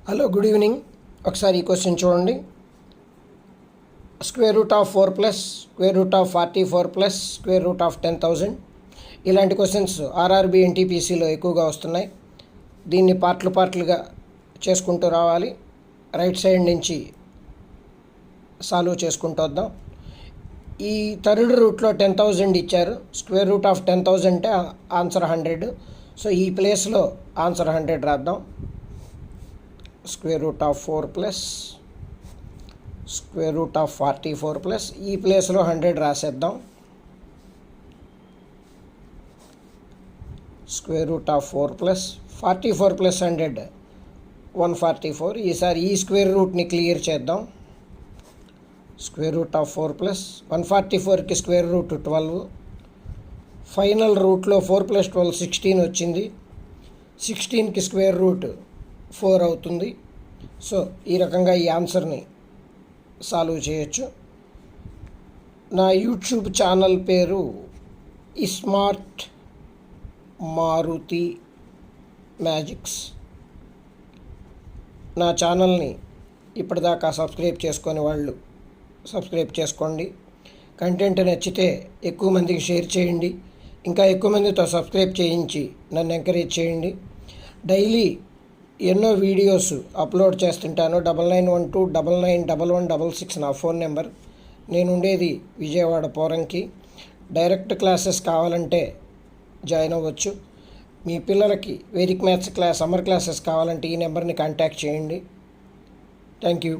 Hello, good evening. ఒకసారి ఈ question చూడండి. Square root of 4 plus square root of 44 plus square root of 10,000. ఇలాంటి questions RRB ఎన్టీపీసీలో ఎక్కువగా వస్తున్నాయి. దీన్ని పార్ట్లుగా చేసుకుంటూ రావాలి. రైట్ సైడ్ నుంచి సాల్వ్ చేసుకుంటూ వద్దాం. ఈ థర్డ్ రూట్లో 10,000 ఇచ్చారు. స్క్వేర్ రూట్ ఆఫ్ 10,000 అంటే ఆన్సర్ 100. సో ఈ ప్లేస్లో ఆన్సర్ 100 రాద్దాం. Square root of 4 plus square root of 44 plus ఈ ప్లేస్లో 100 రాసేద్దాం. Square root of 4 plus 44 plus 100 144. ఈసారి ఈ స్క్వేర్ రూట్ని క్లియర్ చేద్దాం. స్క్వేర్ రూట్ ఆఫ్ 4 ప్లస్ 144కి స్క్వేర్ రూట్ 12. ఫైనల్ రూట్లో 4 ప్లస్ 12 16 వచ్చింది. 16కి స్క్వేర్ రూట్ 4 అవుతుంది. సో ఈ రకంగా ఈ ఆన్సర్ని సాల్వ్ చేయొచ్చు. నా యూట్యూబ్ ఛానల్ పేరు స్మార్ట్ మారుతి మ్యాజిక్స్. నా ఛానల్ని ఇప్పటిదాకా సబ్స్క్రైబ్ చేసుకొని వాళ్ళు సబ్స్క్రైబ్ చేసుకోండి. కంటెంట్ నచ్చితే ఎక్కువ మందికి షేర్ చేయండి. ఇంకా ఎక్కువ మందితో సబ్స్క్రైబ్ చేయించి నన్ను ఎంకరేజ్ చేయండి. డైలీ ఎన్నో వీడియోస్ అప్లోడ్ చేస్తుంటాను. 9912991166 నా ఫోన్ నెంబర్. నేను ఉండేది విజయవాడ పోరంకి. డైరెక్ట్ క్లాసెస్ కావాలంటే జాయిన్ అవ్వచ్చు. మీ పిల్లలకి Vedic maths class summer classes కావాలంటే ఈ నెంబర్ని కాంటాక్ట్ చేయండి. Thank you.